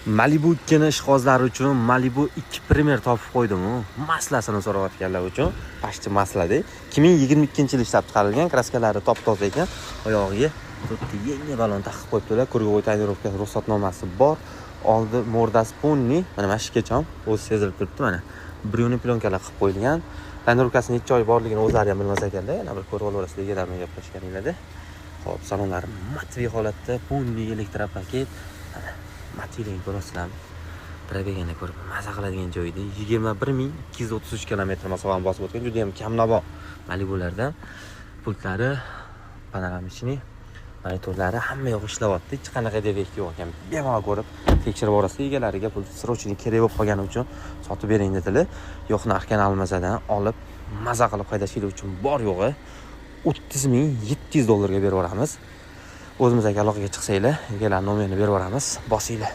Malibu 2 ishqozlari uchun Malibu 2 Premier topib qo'ydim. Maslasini so'rayotganlar uchun pashti maslada 2022-yil ishlab chiqarilgan, kraskalari top-toza ekan. Oyog'iga to'rtta yangi balon taqib qo'yibdilar. Kurgovoy tonirovka ruxsatnomasi bor. Oldi mordasi punni, mana mashikacha o'zi sezilib turibdi mana. Bryuni plyonkalar qilib qo'yilgan. Tonirovkasi necha oy borligini o'zlari ham bilmas ekanlar. Yana bir ko'rib olasizlar, deganlarni gaplashganinglarda. Xo'p, salonlari matvi holatda, punni elektropaket. Matviling ko'rasizlar. Probegani ko'rib maza qiladigan joyda 21233 km masofani bosib o'tgan. Juda ham kamnabo Malibulardan. Pultlari, panoramachni, monitorlari hamma yo'q ishlayapti. Hech qanaqa defekt yo'q ekan. Bemalol ko'rib tekshirib borasizlar. Egalariga pul srochini kerak bo'lib qolgani uchun sotib bering dedilar. Yo'q, narxdan almazadan olib maza qilib haydashingiz uchun bor yo'g'i $30,700 berib yuboramiz. O'zimizga aloqaga chiqsanglar, egalar nomerini berib yuboramiz. Bosinglar.